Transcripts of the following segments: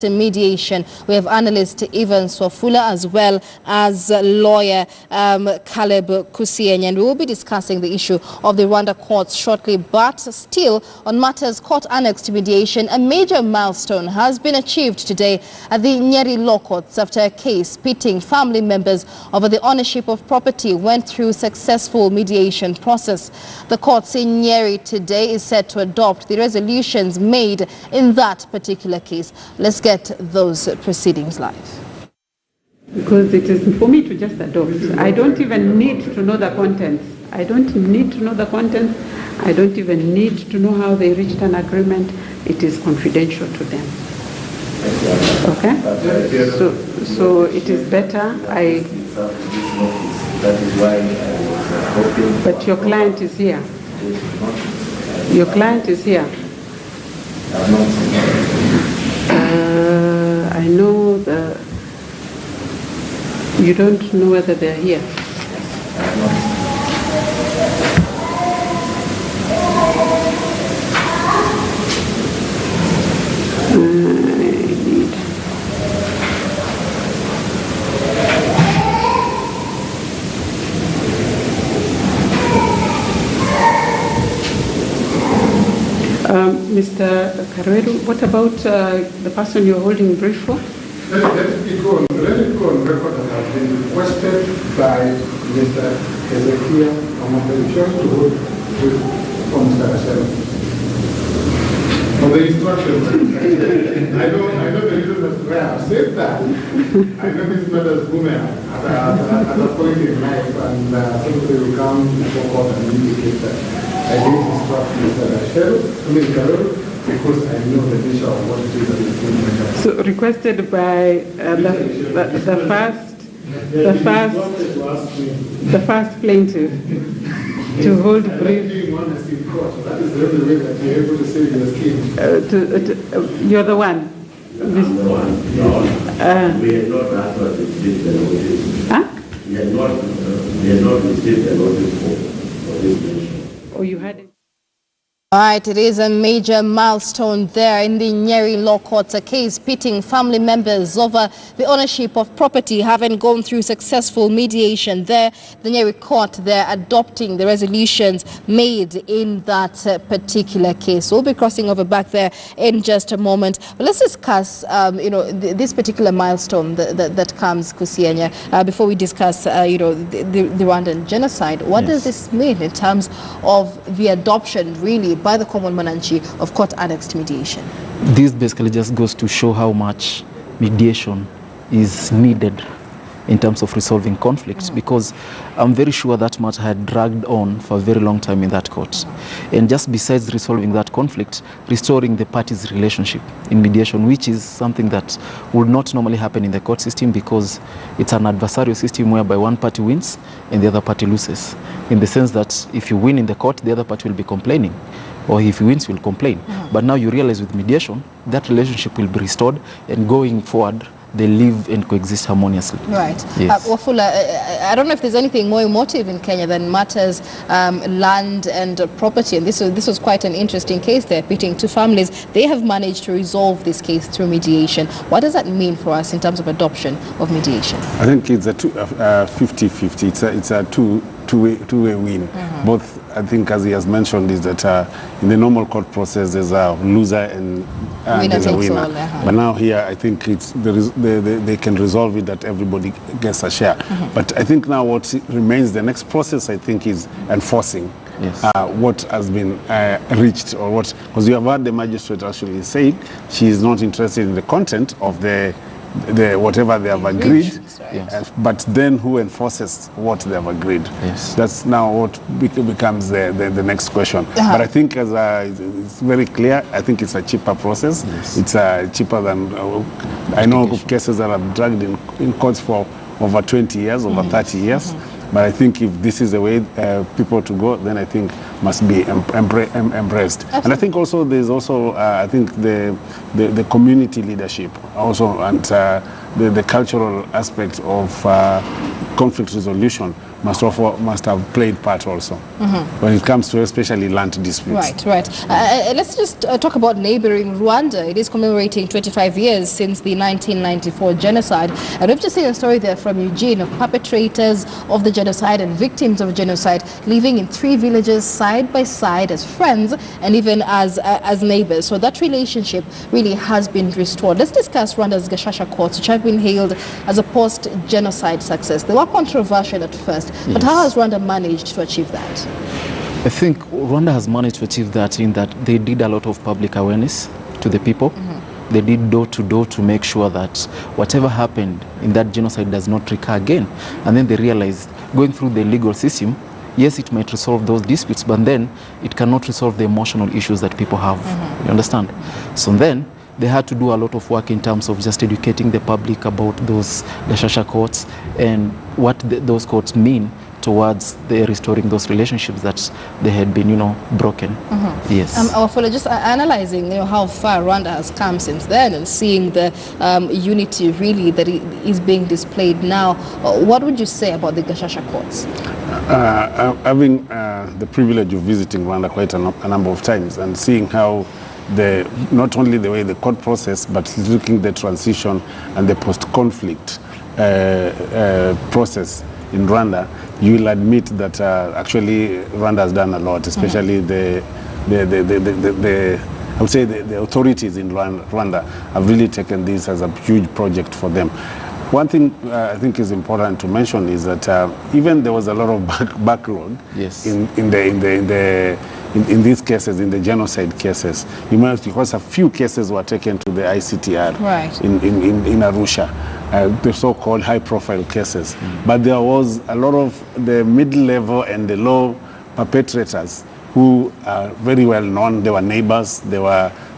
Mediation. We have analyst Ivan Swafula as well as lawyer Caleb Kusienya, and we will be discussing the issue of the Rwanda courts shortly. But still, on matters court annexed mediation, a major milestone has been achieved today at the Nyeri Law Courts after a case pitting family members over the ownership of property went through successful mediation process. The courts in Nyeri today is set to adopt the resolutions made in that particular case. Let's get those proceedings live. Because it is for me to just adopt. I don't even need to know the contents. I don't need to know the contents. I don't even need to know how they reached an agreement. It is confidential to them. Okay? So it is better. But your client is here. Your client is here. I know you don't know whether they're here. Mr. Kareru, what about the person you're holding brief for? Let it go on record that has been requested by Mr. Ezekiel Mediation to hold brief for Mr. Ashero. For the instructions, I know the reason that's why I've said that. I know this matters women at a point in life, and somebody will come before court and indicate that. I didn't instruct Mr. Ashero, because I know the nature of what it is that is being measured. So requested by the first plaintiff to hold brief. That is the only way that you're able to save your skin. You're the one. I'm the one. No, we had not actually received the notice. Huh? We had not received the notice for this mission. Or you had it? All right, it is a major milestone there in the Nyeri Law Courts, a case pitting family members over the ownership of property having gone through successful mediation there. The Nyeri Court there adopting the resolutions made in that particular case. We'll be crossing over back there in just a moment. But let's discuss, this particular milestone that comes, Kusienya, before we discuss, the Rwandan genocide. What does this mean in terms of the adoption, really, by the common mananchi of court-annexed mediation? This basically just goes to show how much mediation is needed in terms of resolving conflicts, because I'm very sure that matter had dragged on for a very long time in that court. And just besides resolving that conflict, restoring the parties' relationship in mediation, which is something that would not normally happen in the court system, because it's an adversarial system whereby one party wins and the other party loses. In the sense that if you win in the court, the other party will be complaining, or if he wins, will complain. But now you realize with mediation, that relationship will be restored, and going forward, they live and coexist harmoniously. Right. Yes. Wafula, I don't know if there's anything more emotive in Kenya than matters land and property. And this was quite an interesting case there, pitting two families. They have managed to resolve this case through mediation. What does that mean for us in terms of adoption of mediation? I think it's a 50-50. It's a two-way win. Both, I think, as he has mentioned, is that in the normal court process, there's a loser and there's a winner. But now here, I think they can resolve it that everybody gets a share. But I think now what remains, the next process, I think, is enforcing what has been reached, or what, because you have heard the magistrate actually say she is not interested in the content of the whatever they have agreed, but then who enforces what they have agreed? That's now what becomes the next question. But I think it's very clear. I think it's a cheaper process. It's cheaper than I know of cases that have dragged in courts for over 20 years, over 30 years. But I think if this is the way people to go, then I think must be embraced. Absolutely. And I think also there's also I think the community leadership also, and the cultural aspect of conflict resolution must have played part also when it comes to especially land disputes. Right. Let's just talk about neighboring Rwanda. It is commemorating 25 years since the 1994 genocide. And we've just seen a story there from Eugene of perpetrators of the genocide and victims of genocide living in 3 villages side by side as friends and even as neighbors. So that relationship really has been restored. Let's discuss Rwanda's Gashasha courts, which have been hailed as a post-genocide success. They were controversial at first, but how has Rwanda managed to achieve that? I think Rwanda has managed to achieve that in that they did a lot of public awareness to the people. They did door to door to make sure that whatever happened in that genocide does not recur again. And then they realized going through the legal system, yes, it might resolve those disputes, but then it cannot resolve the emotional issues that people have. You understand? So then they had to do a lot of work in terms of just educating the public about those Gashasha courts and what those courts mean towards the restoring those relationships that they had been, broken. Yes. Our fellow, just analyzing, how far Rwanda has come since then and seeing the unity really that is being displayed now. What would you say about the Gashasha courts? Having the privilege of visiting Rwanda quite a number of times and seeing how not only the way the court process, but looking at the transition and the post-conflict process in Rwanda, you will admit that actually Rwanda has done a lot, especially I would say the authorities in Rwanda have really taken this as a huge project for them. One thing I think is important to mention is that even there was a lot of backlog in these cases, in the genocide cases. Because a few cases were taken to the ICTR in Arusha, the so-called high-profile cases. But there was a lot of the mid-level and the low perpetrators who are very well known. They were neighbors.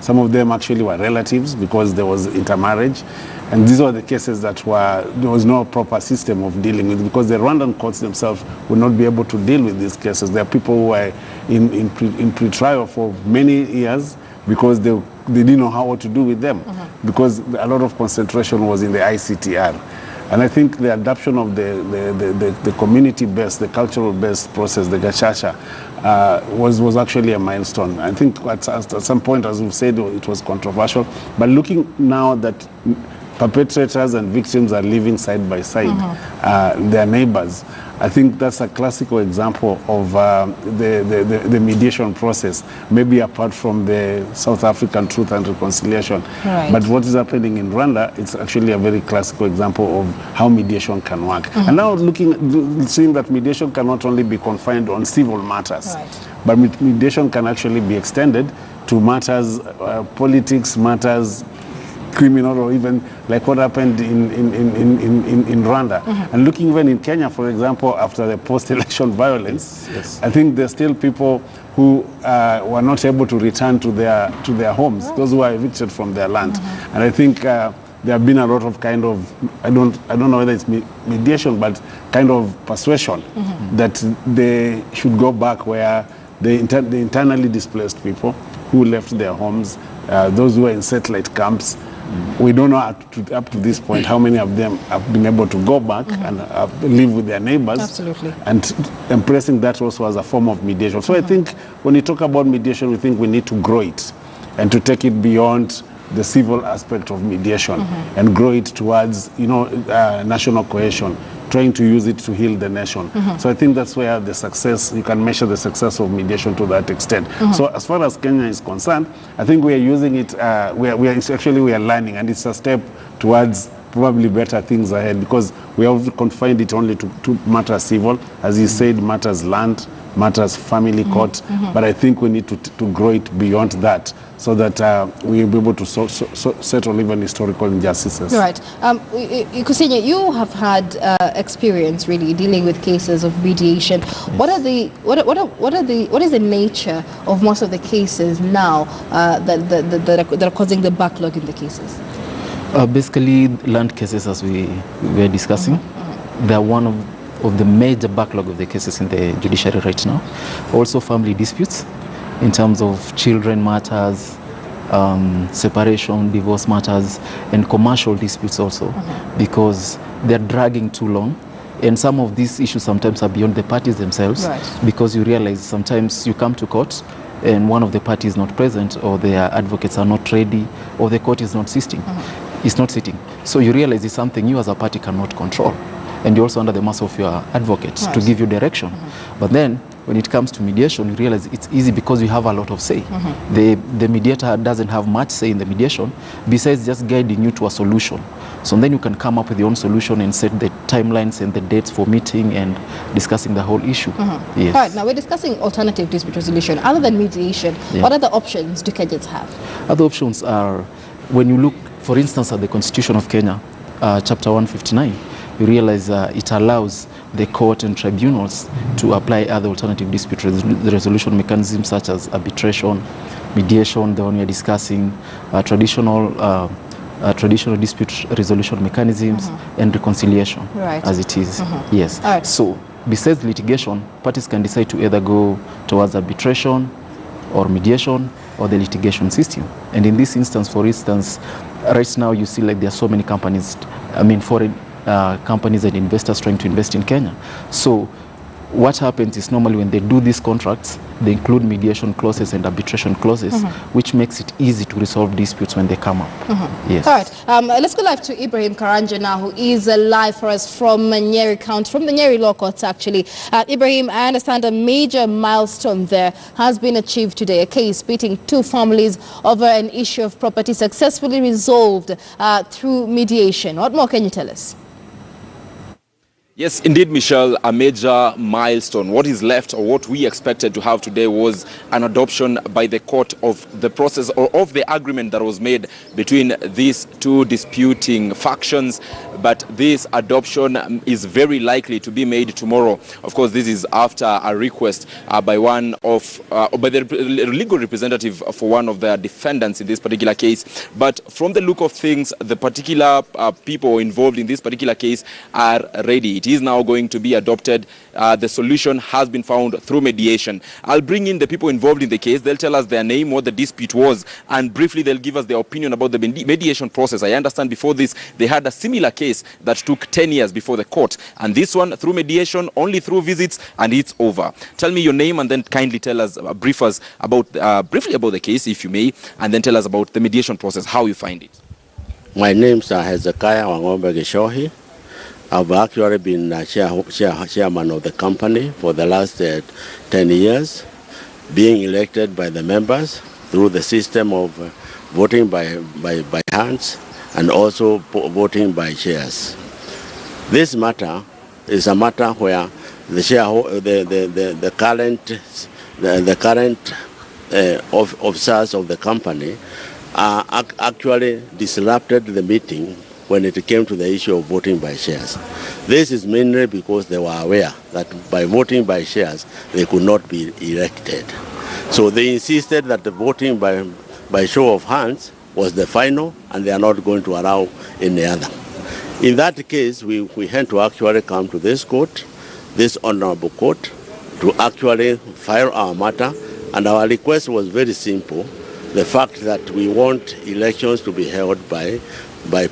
Some of them actually were relatives because there was intermarriage. And these were the cases that there was no proper system of dealing with, because the Rwandan courts themselves would not be able to deal with these cases. There are people who were in pre-trial for many years because they didn't know what to do with them, because a lot of concentration was in the ICTR. And I think the adoption of the community-based, the cultural-based process, the Gashasha, was actually a milestone. I think at some point, as we've said, it was controversial. But looking now that perpetrators and victims are living side by side, their neighbors, I think that's a classical example of the mediation process, maybe apart from the South African Truth and Reconciliation. But what is happening in Rwanda, it's actually a very classical example of how mediation can work. And now seeing that mediation cannot only be confined on civil matters, but mediation can actually be extended to matters, politics matters, criminal, or even like what happened in Rwanda. And looking even in Kenya, for example, after the post-election violence, I think there's still people who were not able to return to their homes, those who were evicted from their land. And I think there have been a lot of kind of, I don't know whether it's mediation, but kind of persuasion that they should go back where the internally displaced people who left their homes, those who were in satellite camps. We don't know up to this point how many of them have been able to go back and live with their neighbors. Absolutely. And embracing that also as a form of mediation. So I think when you talk about mediation, we think we need to grow it and to take it beyond the civil aspect of mediation and grow it towards, national cohesion, trying to use it to heal the nation. So I think that's where you can measure the success of mediation to that extent. So as far as Kenya is concerned, I think we are using it, we are learning, and it's a step towards probably better things ahead, because we have confined it only to matters civil, as you said, matters land, matters family court, but I think we need to grow it beyond that, so that we'll be able to settle even historical injustices. Right. Kusinya, you have had experience really dealing with cases of mediation. Yes. What is the nature of most of the cases now that are causing the backlog in the cases? Basically, land cases, as we were discussing, they're one of of the major backlog of the cases in the judiciary right now. Also family disputes in terms of children matters, separation, divorce matters, and commercial disputes also, because they're dragging too long. And some of these issues sometimes are beyond the parties themselves, because you realize sometimes you come to court and one of the parties is not present, or their advocates are not ready, or the court is not sitting. It's not sitting. So you realize it's something you as a party cannot control. And you're also under the mercy of your advocates to give you direction. But then when it comes to mediation, you realize it's easy because you have a lot of say. The mediator doesn't have much say in the mediation besides just guiding you to a solution. So then you can come up with your own solution and set the timelines and the dates for meeting and discussing the whole issue. Yes. All right, now we're discussing alternative dispute resolution. Other than mediation, what other options do Kenyans have? Other options are, when you look, for instance, at the Constitution of Kenya, Chapter 159, you realize it allows the court and tribunals to apply other alternative dispute resolution mechanisms such as arbitration, mediation, the one we are discussing, traditional dispute resolution mechanisms, and reconciliation, as it is. Yes. Right. So besides litigation, parties can decide to either go towards arbitration or mediation or the litigation system. And in this instance, for instance, right now you see like there are so many companies, foreign companies and investors trying to invest in Kenya. So what happens is normally when they do these contracts, they include mediation clauses and arbitration clauses, which makes it easy to resolve disputes when they come up. Yes. All right. Let's go live to Ibrahim Karanja now, who is live for us from Nyeri County, from the Nyeri Law Courts, actually. Ibrahim, I understand a major milestone there has been achieved today. A case pitting two families over an issue of property successfully resolved through mediation. What more can you tell us? Yes, indeed, Michelle, a major milestone. What is left, or what we expected to have today, was an adoption by the court of the process or of the agreement that was made between these two disputing factions. But this adoption is very likely to be made tomorrow. Of course, this is after a request by the legal representative for one of the defendants in this particular case. But from the look of things, the particular people involved in this particular case are ready. It is now going to be adopted. The solution has been found through mediation. I'll bring in the people involved in the case. They'll tell us their name, what the dispute was, and briefly they'll give us their opinion about the mediation process. I understand before this, they had a similar case that took 10 years before the court. And this one, through mediation, only through visits, and it's over. Tell me your name and then kindly tell us, brief us about, briefly about the case, if you may, and then tell us about the mediation process, how you find it. My name is Hezekiah Wangombe Geshohi. I've actually been chairman of the company for the last 10 years, being elected by the members through the system of voting by hands and also voting by shares. This matter is a matter where the current officers of the company actually disrupted the meeting when it came to the issue of voting by shares. This is mainly because they were aware that by voting by shares, they could not be elected. So they insisted that the voting by show of hands was the final, and they are not going to allow any other. In that case, we had to actually come to this court, this honorable court, to actually file our matter, and our request was very simple. The fact that we want elections to be held by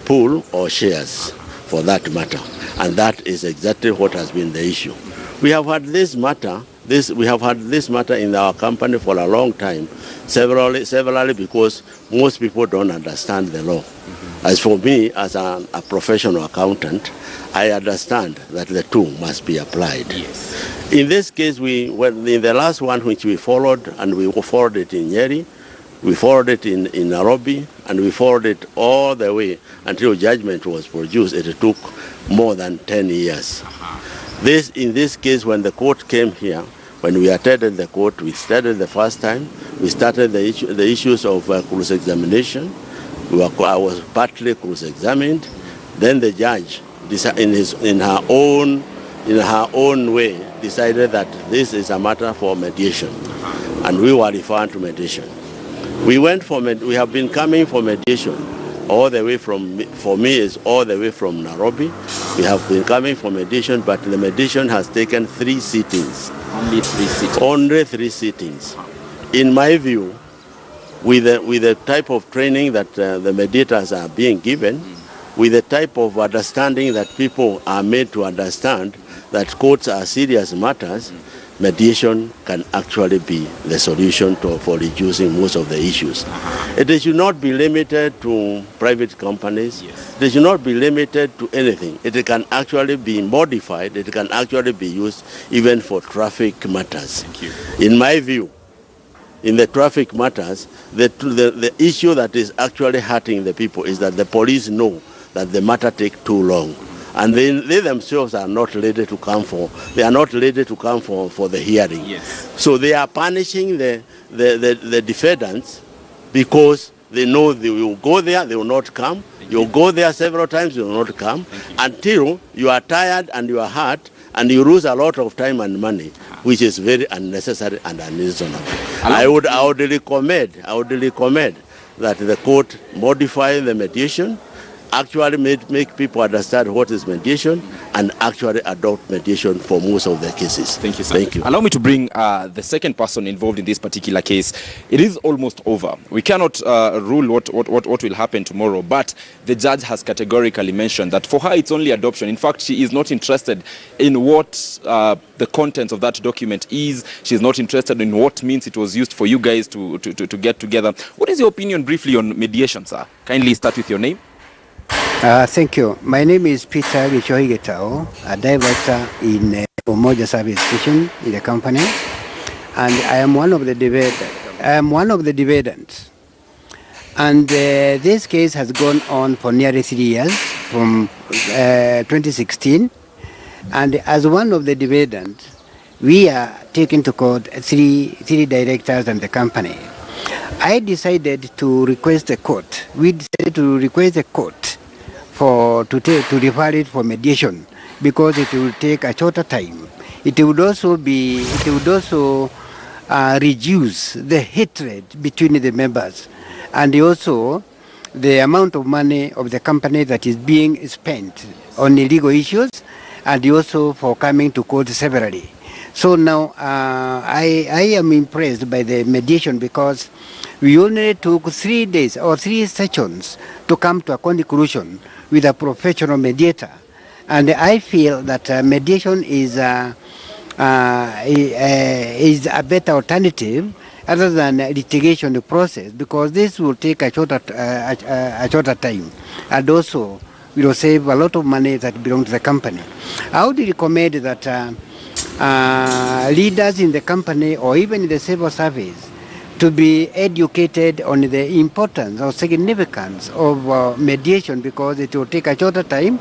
pool or shares, for that matter, and that is exactly what has been the issue. We have had this matter in our company for a long time, severally because most people don't understand the law. As for me, as a professional accountant, I understand that the two must be applied. Yes. In this case, in the last one which we followed, and we followed it in Nyeri, we followed it in Nairobi, and we followed it all the way until judgment was produced. It took more than 10 years. In this case, when the court came here, when we attended the court, we started the first time. We started the issues of cross-examination. I was partly cross-examined. Then the judge, in her own way, decided that this is a matter for mediation, and we were referred to mediation. We have been coming for mediation all the way from, for me, is all the way from Nairobi. We have been coming for mediation, but the mediation has taken 3 sittings. Only 3 sittings? Only 3 sittings. In my view, with the type of training that the mediators are being given, with the type of understanding that people are made to understand that courts are serious matters, mediation can actually be the solution for reducing most of the issues. It should not be limited to private companies. Yes. It should not be limited to anything. It can actually be modified. It can actually be used even for traffic matters. Thank you. In my view, in the traffic matters, the issue that is actually hurting the people is that the police know that the matter takes too long. And they themselves are not ready to come for the hearing. Yes. So they are punishing the defendants because they know they will go there, they will not come. You'll go there several times, you will not come until you are tired and you are hurt and you lose a lot of time and money, which is very unnecessary and unreasonable. I would recommend that the court modify the mediation, actually make people understand what is mediation, and actually adopt mediation for most of the cases. Thank you, sir. Thank you. Allow me to bring the second person involved in this particular case. It is almost over. We cannot rule what will happen tomorrow, but the judge has categorically mentioned that for her it's only adoption. In fact, she is not interested in what the contents of that document is. She's not interested in what means it was used for you guys to get together. What is your opinion briefly on mediation, sir? Kindly start with your name. Thank you. My name is Peter Gichoigetao, a director in Umoja Service Station in the company, and I am one of the defendants. And this case has gone on for nearly 3 years, from 2016. And as one of the defendants, we are taking to court three directors and the company. I decided to request the court. We decided to request the court to refer it for mediation, because it will take a shorter time. It would also reduce the hatred between the members, and also the amount of money of the company that is being spent on illegal issues, and also for coming to court severally. So now I am impressed by the mediation, because we only took 3 days or 3 sessions to come to a conclusion with a professional mediator. And I feel that mediation is a better alternative other than litigation process, because this will take a shorter time, and also will save a lot of money that belongs to the company. I would recommend that leaders in the company or even in the civil service to be educated on the importance or significance of mediation, because it will take a shorter time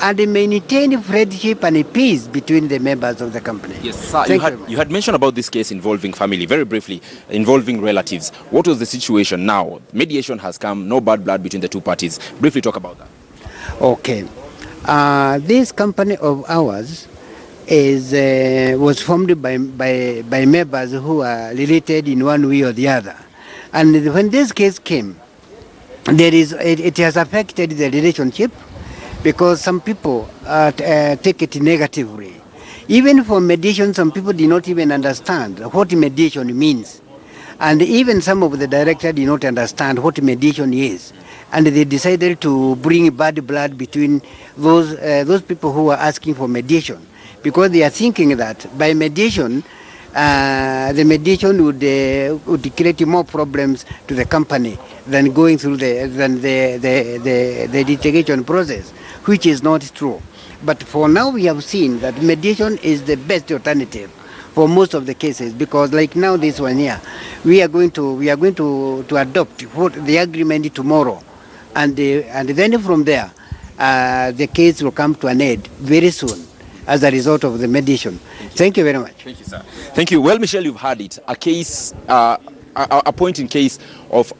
and maintain friendship and peace between the members of the company. Yes, sir. You had mentioned about this case involving family, very briefly, involving relatives. What was the situation now? Mediation has come, no bad blood between the two parties. Briefly talk about that. Okay. This company of ours was formed by members who are related in one way or the other. And when this case came, it has affected the relationship, because some people take it negatively. Even for mediation, some people did not even understand what mediation means. And even some of the directors did not understand what mediation is. And they decided to bring bad blood between those people who are asking for mediation, because they are thinking that by mediation, the mediation would create more problems to the company than going through the litigation process, which is not true. But for now, we have seen that mediation is the best alternative for most of the cases, because like now this one here, we are going to adopt the agreement tomorrow, and then from there, the case will come to an end very soon as a result of the mediation. Thank you very much. Thank you, sir. Thank you. Well, Michelle, you've heard it. A case, a point in case of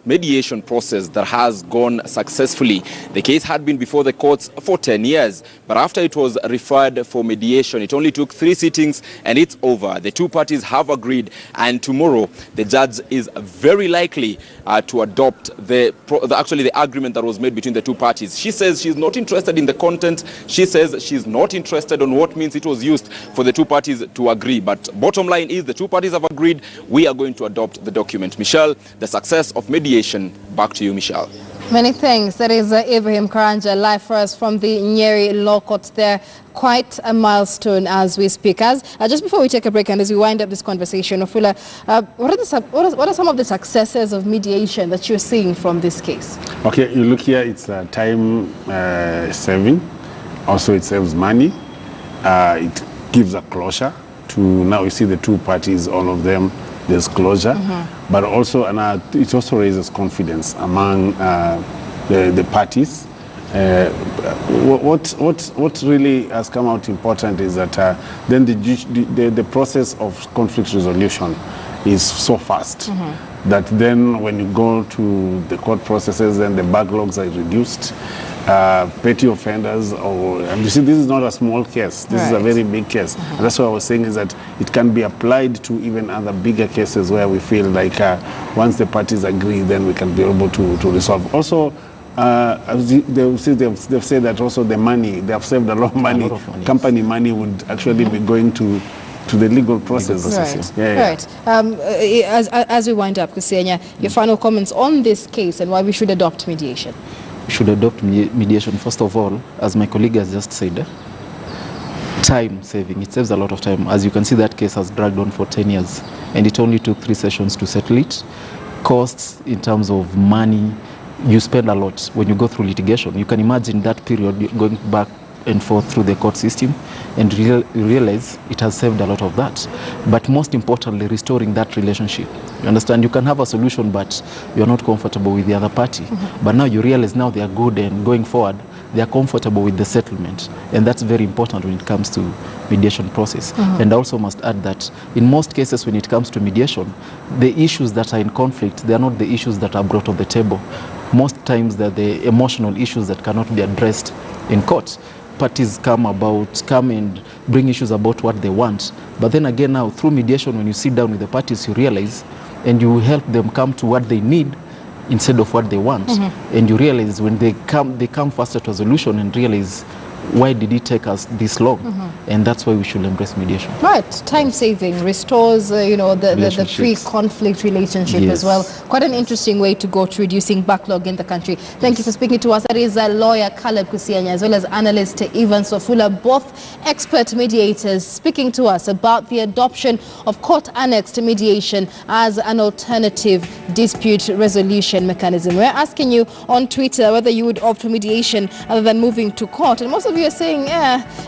mediation process that has gone successfully. The case had been before the courts for 10 years, but after it was referred for mediation, it only took 3 sittings and it's over. The two parties have agreed, and tomorrow the judge is very likely to adopt the agreement that was made between the two parties. She says she's not interested in the content. She says she's not interested on what means it was used for the two parties to agree. But bottom line is the two parties have agreed. We are going to adopt the document. Michelle, the success of mediation. Back to you, Michelle. Many thanks. That is Ibrahim Karanja live for us from the Nyeri Law Court there. Quite a milestone as we speak. Just before we take a break and as we wind up this conversation, Ofula, what are some of the successes of mediation that you're seeing from this case? Okay, you look here, it's time saving. Also, it saves money. It gives a closure to, now you see the two parties, all of them, there's closure. But also, it also raises confidence among the parties. What really has come out important is that then the process of conflict resolution is so fast that then when you go to the court processes, then the backlogs are reduced. Petty offenders, and you see, this is not a small case. This is a very big case. And that's what I was saying, is that it can be applied to even other bigger cases where we feel like once the parties agree, then we can be able to resolve. Also, they've said that also the money, they have saved a lot of money. Company money would actually be going to the legal process. Right. As we wind up, Kusenya, your final comments on this case and why we should adopt mediation. We should adopt mediation, first of all, as my colleague has just said, time saving. It saves a lot of time. As you can see, that case has dragged on for 10 years, and it only took 3 sessions to settle it. Costs in terms of money, you spend a lot when you go through litigation. You can imagine that period going back and forth through the court system, and realize it has saved a lot of that. But most importantly, restoring that relationship. You understand, you can have a solution, but you're not comfortable with the other party. But now you realize now they are good, and going forward, they are comfortable with the settlement. And that's very important when it comes to mediation process. And I also must add that in most cases when it comes to mediation, the issues that are in conflict, they are not the issues that are brought on the table. Most times they're the emotional issues that cannot be addressed in court. Parties come and bring issues about what they want. But then again now, through mediation, when you sit down with the parties, you realize, and you help them come to what they need instead of what they want. And you realize when they come faster to a solution and realize, why did it take us this long? And that's why we should embrace mediation. Right, time saving restores, the pre-conflict relationship as well. Quite an interesting way to go to reducing backlog in the country. Thank you for speaking to us. That is lawyer Caleb Kusianya, as well as analyst Ivan Sofula, both expert mediators, speaking to us about the adoption of court-annexed mediation as an alternative dispute resolution mechanism. We're asking you on Twitter whether you would opt for mediation other than moving to court, and most of you are saying,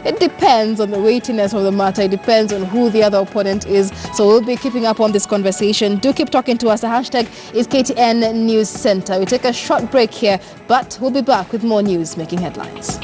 it depends on the weightiness of the matter. It depends on who the other opponent is. So we'll be keeping up on this conversation. Do keep talking to us. The hashtag is KTN News Center. We take a short break here, but we'll be back with more news making headlines.